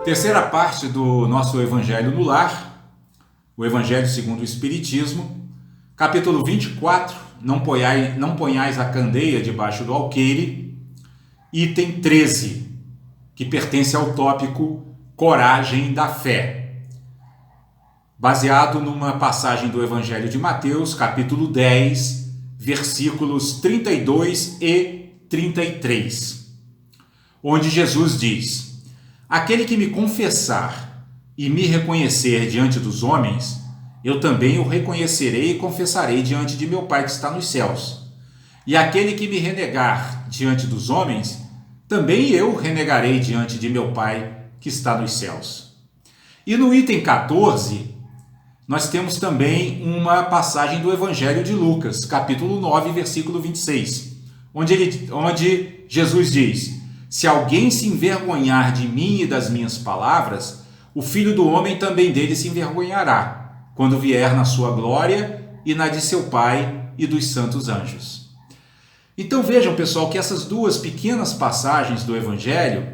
Terceira parte do nosso Evangelho no Lar, o Evangelho segundo o Espiritismo, capítulo 24, não ponhais a candeia debaixo do alqueire, item 13, que pertence ao tópico Coragem da Fé, baseado numa passagem do Evangelho de Mateus, capítulo 10, versículos 32 e 33, onde Jesus diz: aquele que me confessar e me reconhecer diante dos homens, eu também o reconhecerei e confessarei diante de meu Pai que está nos céus. E aquele que me renegar diante dos homens, também eu renegarei diante de meu Pai que está nos céus. E no item 14, nós temos também uma passagem do Evangelho de Lucas, capítulo 9, versículo 26, onde Jesus diz: se alguém se envergonhar de mim e das minhas palavras, o Filho do Homem também dele se envergonhará, quando vier na sua glória e na de seu Pai e dos santos anjos. Então vejam, pessoal, que essas duas pequenas passagens do Evangelho,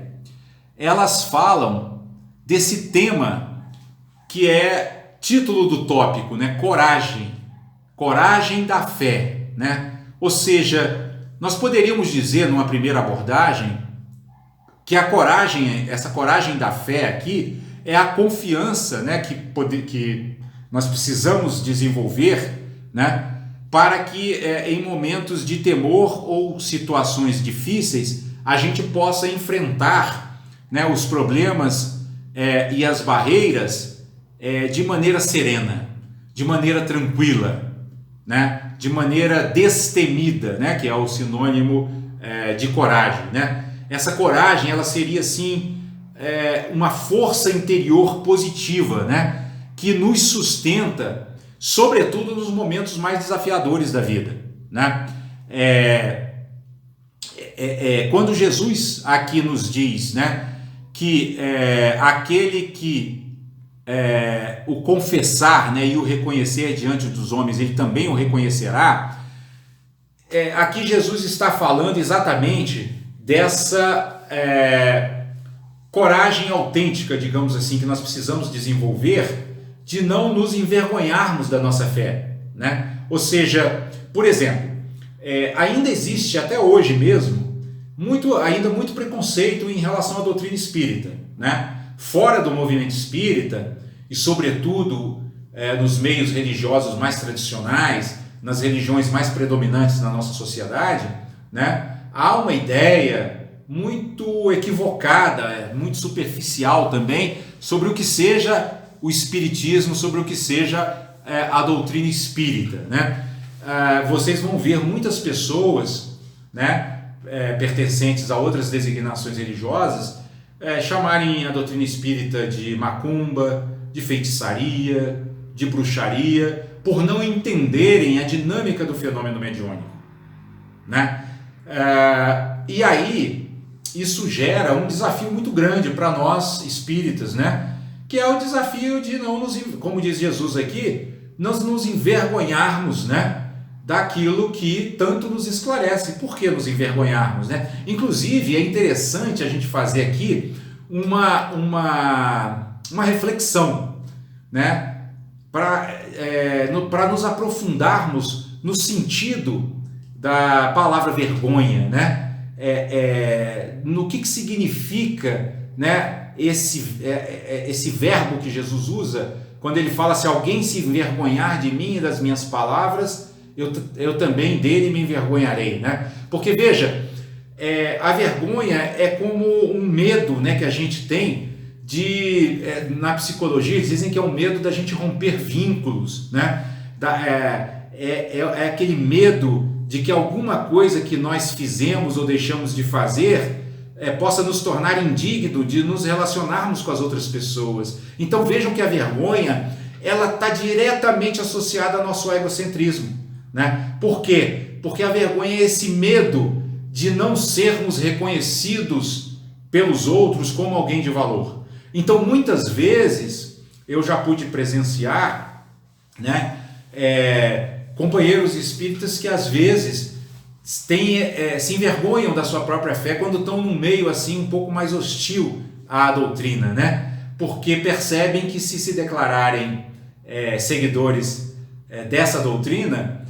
elas falam desse tema que é título do tópico, né? Coragem da fé, né? Ou seja, nós poderíamos dizer numa primeira abordagem que essa coragem da fé aqui é a confiança, né, que nós precisamos desenvolver, né, para que em momentos de temor ou situações difíceis a gente possa enfrentar, né, os problemas e as barreiras de maneira serena, de maneira tranquila, né, de maneira destemida, né, que é o sinônimo de coragem, né? Essa coragem, ela seria assim uma força interior positiva, né, que nos sustenta, sobretudo nos momentos mais desafiadores da vida, né? Quando Jesus aqui nos diz, né, que aquele que o confessar, né, e o reconhecer diante dos homens, ele também o reconhecerá. Aqui Jesus está falando exatamente dessa coragem autêntica, digamos assim, que nós precisamos desenvolver, de não nos envergonharmos da nossa fé, né? Ou seja, por exemplo, ainda existe até hoje mesmo ainda muito preconceito em relação à doutrina espírita, né? Fora do movimento espírita e sobretudo nos meios religiosos mais tradicionais, nas religiões mais predominantes na nossa sociedade, né? Há uma ideia muito equivocada, muito superficial também, sobre o que seja o espiritismo, sobre o que seja a doutrina espírita, né? Vocês vão ver muitas pessoas, né, pertencentes a outras designações religiosas, chamarem a doutrina espírita de macumba, de feitiçaria, de bruxaria, por não entenderem a dinâmica do fenômeno mediúnico, né? E aí isso gera um desafio muito grande para nós espíritas, né? Que é o desafio de não nos, como diz Jesus aqui, não nos envergonharmos, né, daquilo que tanto nos esclarece. Por que nos envergonharmos, né? Inclusive é interessante a gente fazer aqui uma reflexão, né, para nos aprofundarmos no sentido da palavra vergonha, né? No que significa, né, esse verbo que Jesus usa quando ele fala: se alguém se envergonhar de mim e das minhas palavras, eu também dele me envergonharei, né? Porque veja, a vergonha é como um medo, né, que a gente tem na psicologia eles dizem que é o medo da gente romper vínculos, né? É aquele medo de que alguma coisa que nós fizemos ou deixamos de fazer possa nos tornar indigno de nos relacionarmos com as outras pessoas. Então vejam que a vergonha, ela está diretamente associada ao nosso egocentrismo, né? Por quê? Porque a vergonha é esse medo de não sermos reconhecidos pelos outros como alguém de valor. Então muitas vezes eu já pude presenciar, né, companheiros espíritas que às vezes se envergonham da sua própria fé quando estão num meio assim um pouco mais hostil à doutrina, né? Porque percebem que se declararem seguidores dessa doutrina,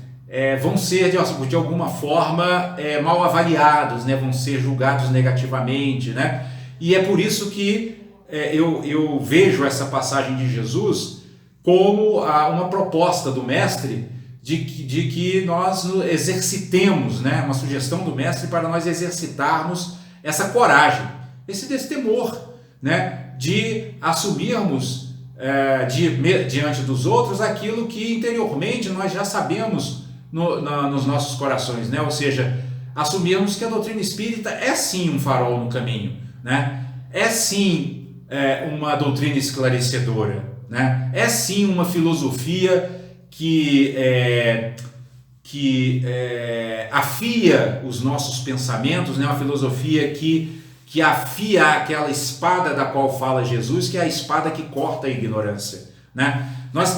vão ser de alguma forma mal avaliados, né? Vão ser julgados negativamente, né? E é por isso que eu vejo essa passagem de Jesus como uma proposta do mestre de que nós exercitemos, né? Uma sugestão do mestre para nós exercitarmos essa coragem, esse destemor, né? De assumirmos diante dos outros aquilo que interiormente nós já sabemos nos nossos corações, né? Ou seja, assumirmos que a doutrina espírita é sim um farol no caminho, né? É sim uma doutrina esclarecedora, né? É sim uma filosofia que afia os nossos pensamentos, né? Uma filosofia que afia aquela espada da qual fala Jesus, que é a espada que corta a ignorância, né? Nós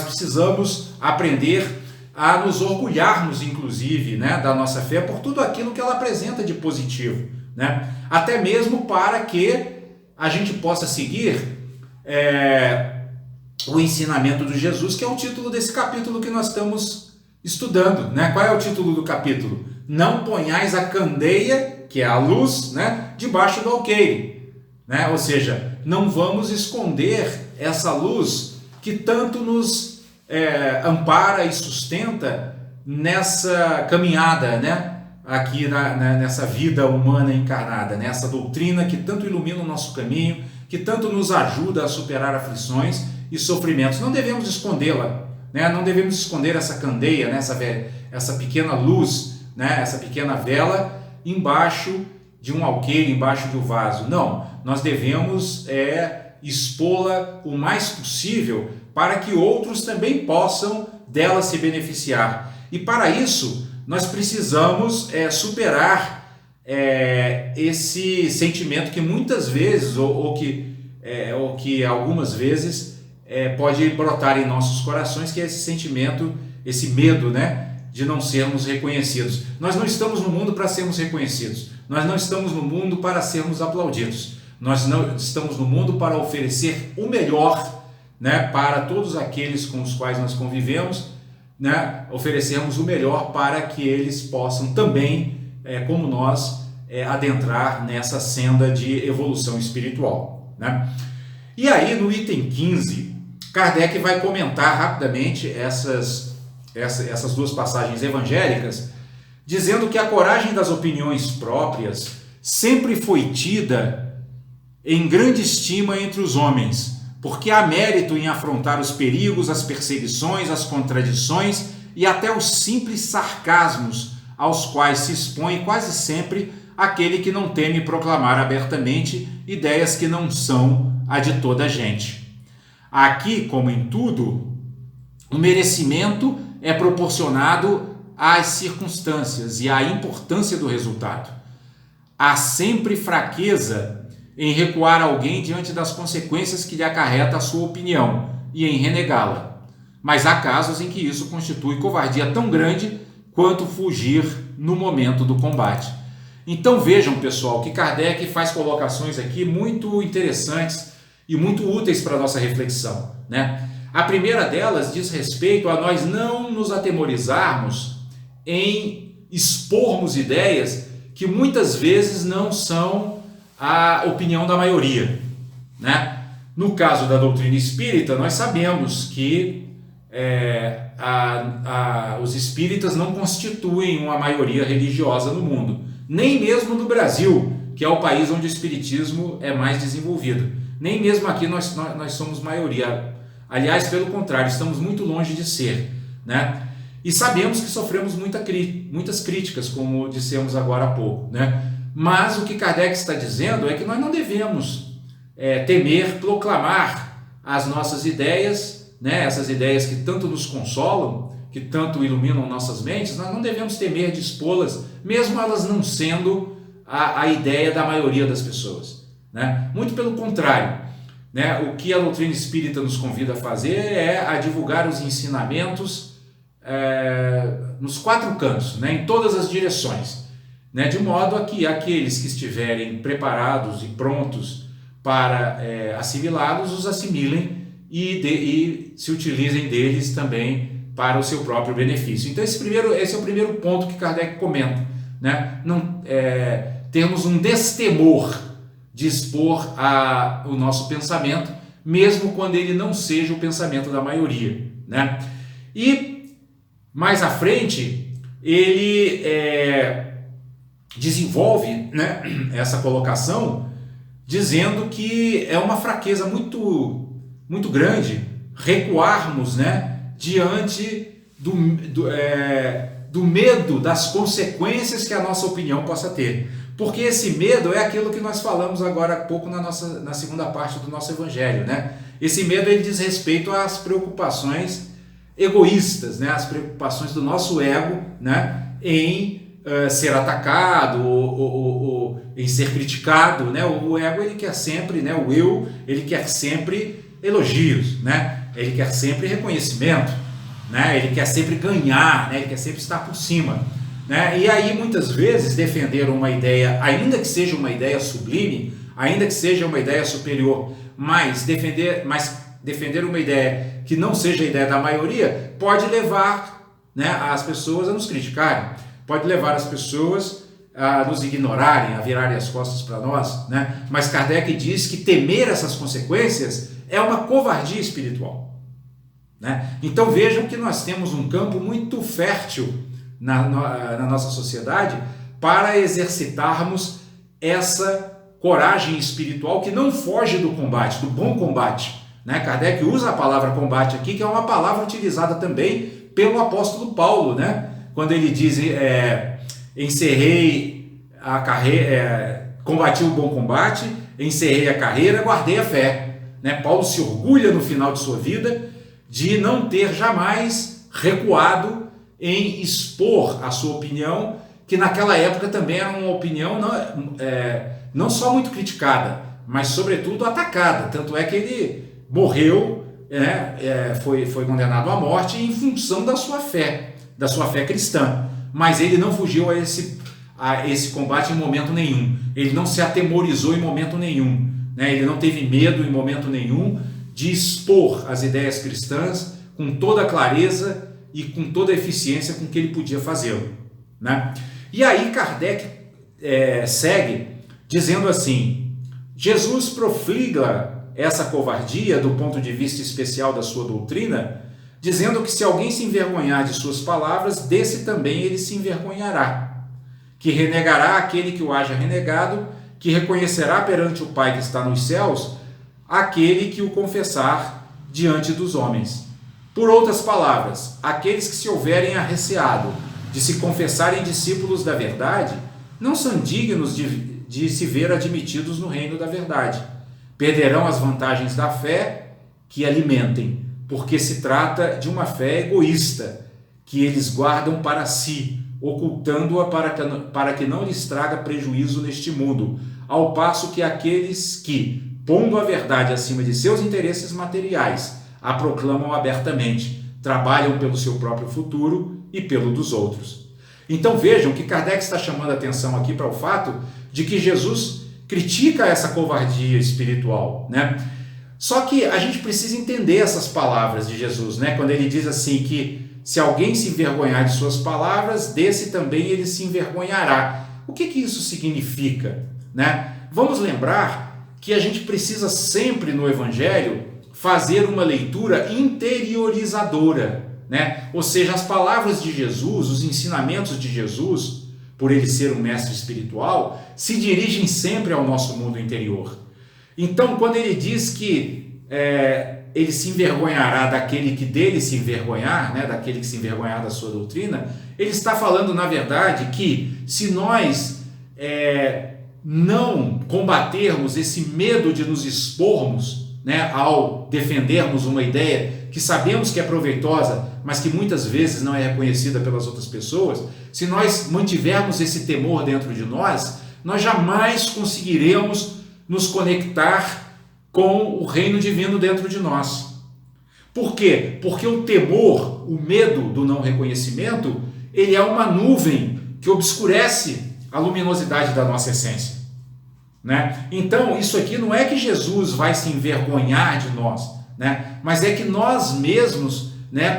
precisamos aprender a nos orgulharmos, inclusive, né, da nossa fé por tudo aquilo que ela apresenta de positivo, né? Até mesmo para que a gente possa seguir o ensinamento de Jesus, que é o título desse capítulo que nós estamos estudando, né? Qual é o título do capítulo? Não ponhais a candeia, que é a luz, né, debaixo do alqueire, né? Ou seja, não vamos esconder essa luz que tanto nos ampara e sustenta nessa caminhada, né? Aqui nessa vida humana encarnada, nessa doutrina que tanto ilumina o nosso caminho, que tanto nos ajuda a superar aflições e sofrimentos. Não devemos escondê-la, né? Não devemos esconder essa candeia, né? Essa pequena luz, né? Essa pequena vela embaixo de um alqueire, embaixo de um vaso. Não, nós devemos expô-la o mais possível para que outros também possam dela se beneficiar. E para isso, nós precisamos superar esse sentimento que muitas vezes, ou que algumas vezes pode brotar em nossos corações, que é esse sentimento, esse medo, né, de não sermos reconhecidos. Nós não estamos no mundo para sermos reconhecidos. Nós não estamos no mundo para sermos aplaudidos. Nós não estamos no mundo para oferecer o melhor, né, para todos aqueles com os quais nós convivemos, né, oferecermos o melhor para que eles possam também, como nós, adentrar nessa senda de evolução espiritual, né? E aí, no item 15, Kardec vai comentar rapidamente essas duas passagens evangélicas, dizendo que a coragem das opiniões próprias sempre foi tida em grande estima entre os homens, porque há mérito em afrontar os perigos, as perseguições, as contradições e até os simples sarcasmos aos quais se expõe quase sempre aquele que não teme proclamar abertamente ideias que não são a de toda a gente. Aqui, como em tudo, o merecimento é proporcionado às circunstâncias e à importância do resultado. Há sempre fraqueza em recuar alguém diante das consequências que lhe acarreta a sua opinião e em renegá-la. Mas há casos em que isso constitui covardia tão grande quanto fugir no momento do combate. Então vejam, pessoal, que Kardec faz colocações aqui muito interessantes e muito úteis para a nossa reflexão, né? A primeira delas diz respeito a nós não nos atemorizarmos em expormos ideias que muitas vezes não são a opinião da maioria, né? No caso da doutrina espírita, nós sabemos que os espíritas não constituem uma maioria religiosa no mundo, nem mesmo no Brasil, que é o país onde o espiritismo é mais desenvolvido. Nem mesmo aqui nós somos maioria. Aliás, pelo contrário, estamos muito longe de ser, né? E sabemos que sofremos muitas críticas, como dissemos agora há pouco, né? Mas o que Kardec está dizendo é que nós não devemos temer proclamar as nossas ideias, né? Essas ideias que tanto nos consolam, que tanto iluminam nossas mentes. Nós não devemos temer de expô-las, mesmo elas não sendo a ideia da maioria das pessoas, né? Muito pelo contrário, né? O que a doutrina espírita nos convida a fazer é a divulgar os ensinamentos nos quatro cantos, né? Em todas as direções, né? De modo a que aqueles que estiverem preparados e prontos para assimilá-los, os assimilem e se utilizem deles também para o seu próprio benefício. Então esse é o primeiro ponto que Kardec comenta, né? Temos um destemor de expor o nosso pensamento, mesmo quando ele não seja o pensamento da maioria, né? E mais à frente ele desenvolve, né, essa colocação dizendo que é uma fraqueza muito, muito grande recuarmos, né, diante do medo das consequências que a nossa opinião possa ter. Porque esse medo é aquilo que nós falamos agora há pouco na segunda parte do nosso evangelho, né? Esse medo ele diz respeito às preocupações egoístas, né? As preocupações do nosso ego, né? Em ser atacado ou em ser criticado, né? O ego ele quer sempre, né? O eu ele quer sempre elogios, né? Ele quer sempre reconhecimento, né? Ele quer sempre ganhar, né? Ele quer sempre estar por cima, né? E aí muitas vezes defender uma ideia, ainda que seja uma ideia sublime, ainda que seja uma ideia superior, mas defender uma ideia que não seja a ideia da maioria pode levar, né, as pessoas a nos criticarem, pode levar as pessoas a nos ignorarem, a virarem as costas para nós, né? Mas Kardec diz que temer essas consequências é uma covardia espiritual, né? Então vejam que nós temos um campo muito fértil na nossa sociedade para exercitarmos essa coragem espiritual que não foge do combate, do bom combate, né? Kardec usa a palavra combate aqui, que é uma palavra utilizada também pelo apóstolo Paulo, né? Quando ele diz, encerrei a carreira, combati o bom combate, encerrei a carreira, guardei a fé, né? Paulo se orgulha no final de sua vida de não ter jamais recuado em expor a sua opinião, que naquela época também era uma opinião não só muito criticada, mas sobretudo atacada. Tanto é que ele morreu, foi condenado à morte em função da sua fé cristã. Mas ele não fugiu a esse combate em momento nenhum. Ele não se atemorizou em momento nenhum, né? Ele não teve medo em momento nenhum de expor as ideias cristãs com toda a clareza e com toda a eficiência com que ele podia fazê-lo, né? E aí Kardec segue dizendo assim: Jesus profliga essa covardia do ponto de vista especial da sua doutrina, dizendo que se alguém se envergonhar de suas palavras, desse também ele se envergonhará, que renegará aquele que o haja renegado, que reconhecerá perante o Pai que está nos céus aquele que o confessar diante dos homens. Por outras palavras, aqueles que se houverem arreceado de se confessarem discípulos da verdade, não são dignos de se ver admitidos no reino da verdade. Perderão as vantagens da fé que alimentem, porque se trata de uma fé egoísta, que eles guardam para si, ocultando-a para que não lhes traga prejuízo neste mundo, ao passo que aqueles que, pondo a verdade acima de seus interesses materiais, a proclamam abertamente, trabalham pelo seu próprio futuro e pelo dos outros. Então vejam que Kardec está chamando a atenção aqui para o fato de que Jesus critica essa covardia espiritual, né? Só que a gente precisa entender essas palavras de Jesus, né? Quando ele diz assim que se alguém se envergonhar de suas palavras, desse também ele se envergonhará. O que isso significa, né? Vamos lembrar que a gente precisa sempre no Evangelho fazer uma leitura interiorizadora, né? Ou seja, as palavras de Jesus, os ensinamentos de Jesus, por ele ser um mestre espiritual, se dirigem sempre ao nosso mundo interior. Então, quando ele diz que ele se envergonhará daquele que dele se envergonhar, né? Daquele que se envergonhar da sua doutrina, ele está falando, na verdade, que se nós não combatermos esse medo de nos expormos, né, ao defendermos uma ideia que sabemos que é proveitosa, mas que muitas vezes não é reconhecida pelas outras pessoas, se nós mantivermos esse temor dentro de nós, nós jamais conseguiremos nos conectar com o reino divino dentro de nós. Por quê? Porque o temor, o medo do não reconhecimento, ele é uma nuvem que obscurece a luminosidade da nossa essência. né? Então, isso aqui não é que Jesus vai se envergonhar de nós, né? Mas é que nós mesmos, né,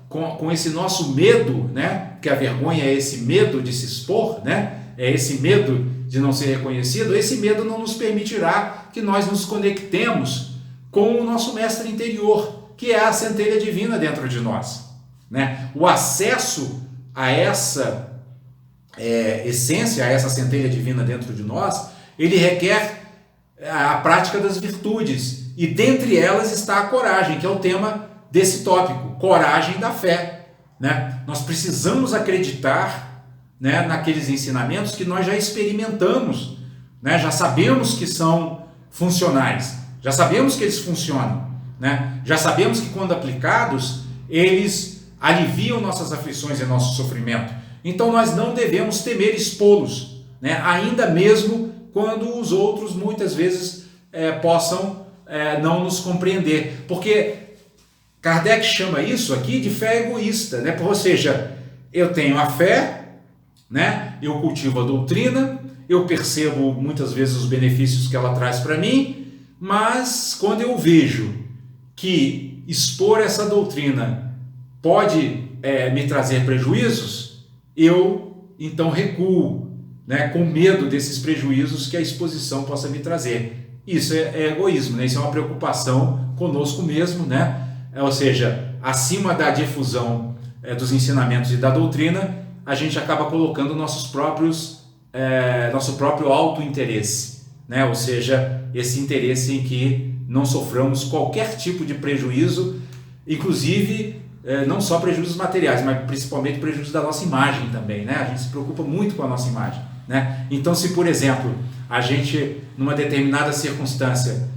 com esse nosso medo, né? Que a vergonha é esse medo de se expor, né? É esse medo de não ser reconhecido. Esse medo não nos permitirá que nós nos conectemos com o nosso mestre interior, que é a centelha divina dentro de nós, né? O acesso a essa essência, a essa centelha divina dentro de nós, ele requer a prática das virtudes, e dentre elas está a coragem, que é o tema desse tópico, coragem da fé, né? Nós precisamos acreditar, né, naqueles ensinamentos que nós já experimentamos, né? Já sabemos que são funcionais, já sabemos que eles funcionam, né? Já sabemos que quando aplicados, eles aliviam nossas aflições e nosso sofrimento. Então nós não devemos temer expô-los, né? Ainda mesmo quando os outros muitas vezes possam não nos compreender. Porque Kardec chama isso aqui de fé egoísta, né? Ou seja, eu tenho a fé, né? Eu cultivo a doutrina, eu percebo muitas vezes os benefícios que ela traz para mim, mas quando eu vejo que expor essa doutrina pode me trazer prejuízos, eu então recuo, né, com medo desses prejuízos que a exposição possa me trazer. Isso é egoísmo, né? Isso é uma preocupação conosco mesmo, né? Ou seja, acima da difusão dos ensinamentos e da doutrina, a gente acaba colocando nosso próprio autointeresse, né? Ou seja, esse interesse em que não soframos qualquer tipo de prejuízo, inclusive não só prejuízos materiais, mas principalmente prejuízo da nossa imagem também, né? A gente se preocupa muito com a nossa imagem, né? Então, se por exemplo, a gente, numa determinada circunstância,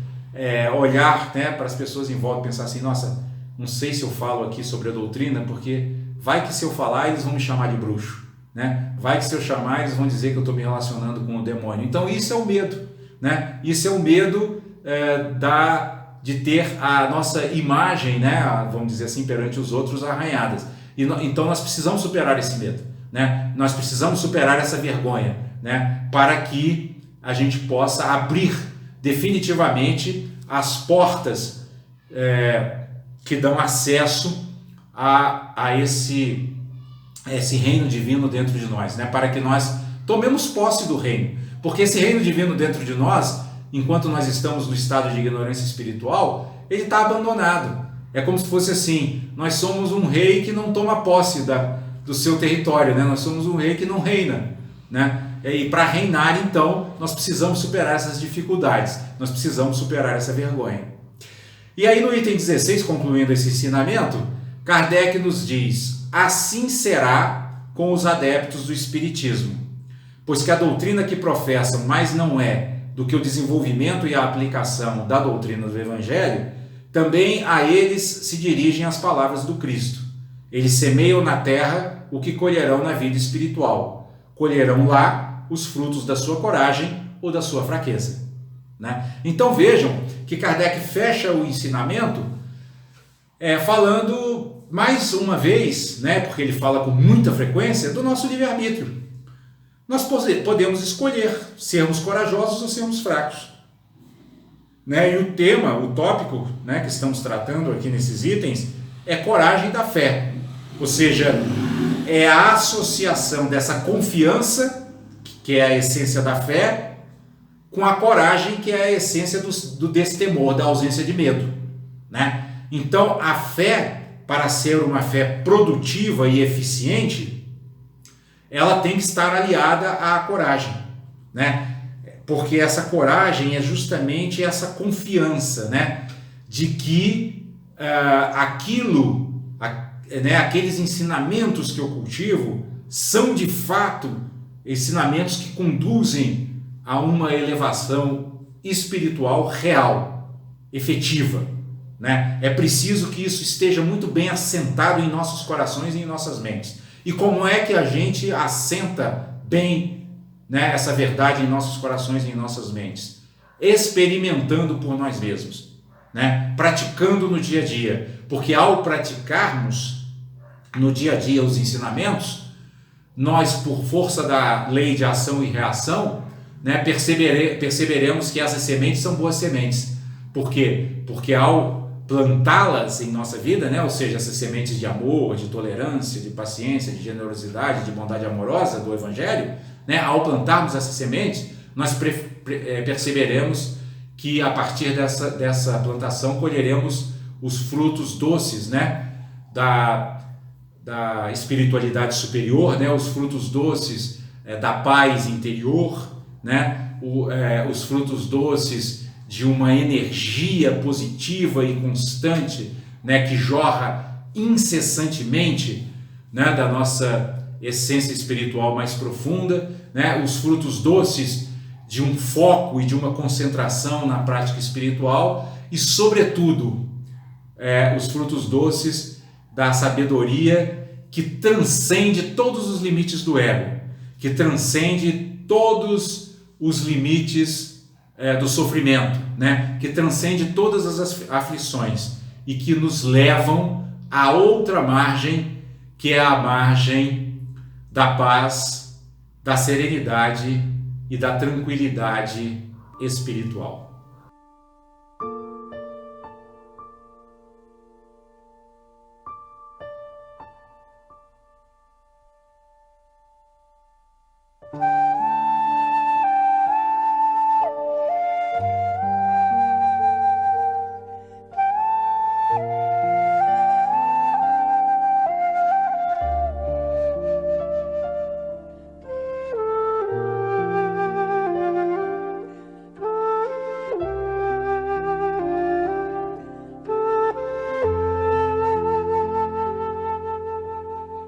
olhar, né, para as pessoas em volta e pensar assim, nossa, não sei se eu falo aqui sobre a doutrina, porque vai que se eu falar eles vão me chamar de bruxo, né? Vai que se eu chamar eles vão dizer que eu estou me relacionando com o demônio. Então isso é o medo, né? Isso é o medo de ter a nossa imagem, né, vamos dizer assim, perante os outros arranhadas. Então nós precisamos superar esse medo, né? Nós precisamos superar essa vergonha, né, para que a gente possa abrir definitivamente as portas que dão acesso a esse reino divino dentro de nós, né? Para que nós tomemos posse do reino, porque esse reino divino dentro de nós, enquanto nós estamos no estado de ignorância espiritual, ele está abandonado. É como se fosse assim, nós somos um rei que não toma posse do seu território, né? Nós somos um rei que não reina, né? E para reinar, então, nós precisamos superar essas dificuldades, nós precisamos superar essa vergonha. E aí no item 16, concluindo esse ensinamento, Kardec nos diz: assim será com os adeptos do Espiritismo, pois que a doutrina que professam mais não é do que o desenvolvimento e a aplicação da doutrina do Evangelho, também a eles se dirigem as palavras do Cristo. Eles semeiam na terra o que colherão na vida espiritual. Colherão lá os frutos da sua coragem ou da sua fraqueza, né? Então vejam que Kardec fecha o ensinamento falando mais uma vez, né, porque ele fala com muita frequência, do nosso livre-arbítrio. Nós podemos escolher sermos corajosos ou sermos fracos, né? E o tópico, né, que estamos tratando aqui nesses itens é coragem da fé, ou seja, é a associação dessa confiança, que é a essência da fé, com a coragem, que é a essência do destemor, da ausência de medo, né? Então, a fé, para ser uma fé produtiva e eficiente, ela tem que estar aliada à coragem, né? Porque essa coragem é justamente essa confiança, né, de que aqueles ensinamentos que eu cultivo são de fato ensinamentos que conduzem a uma elevação espiritual real, efetiva, né? É preciso que isso esteja muito bem assentado em nossos corações e em nossas mentes. E como é que a gente assenta bem, né, essa verdade em nossos corações e em nossas mentes? Experimentando por nós mesmos, né? Praticando no dia a dia, porque ao praticarmos no dia a dia os ensinamentos, nós, por força da lei de ação e reação, né, perceberemos que essas sementes são boas sementes. Por quê? Porque ao plantá-las em nossa vida, né, ou seja, essas sementes de amor, de tolerância, de paciência, de generosidade, de bondade amorosa do Evangelho, né, ao plantarmos essas sementes, nós perceberemos que a partir dessa plantação colheremos os frutos doces, né, da espiritualidade superior, né, os frutos doces da paz interior, né, os frutos doces de uma energia positiva e constante, né, que jorra incessantemente, né, da nossa essência espiritual mais profunda, né, os frutos doces de um foco e de uma concentração na prática espiritual e, sobretudo, os frutos doces da sabedoria que transcende todos os limites do ego, que transcende todos os limites do sofrimento, né? Que transcende todas as aflições e que nos levam a outra margem, que é a margem da paz, da serenidade e da tranquilidade espiritual.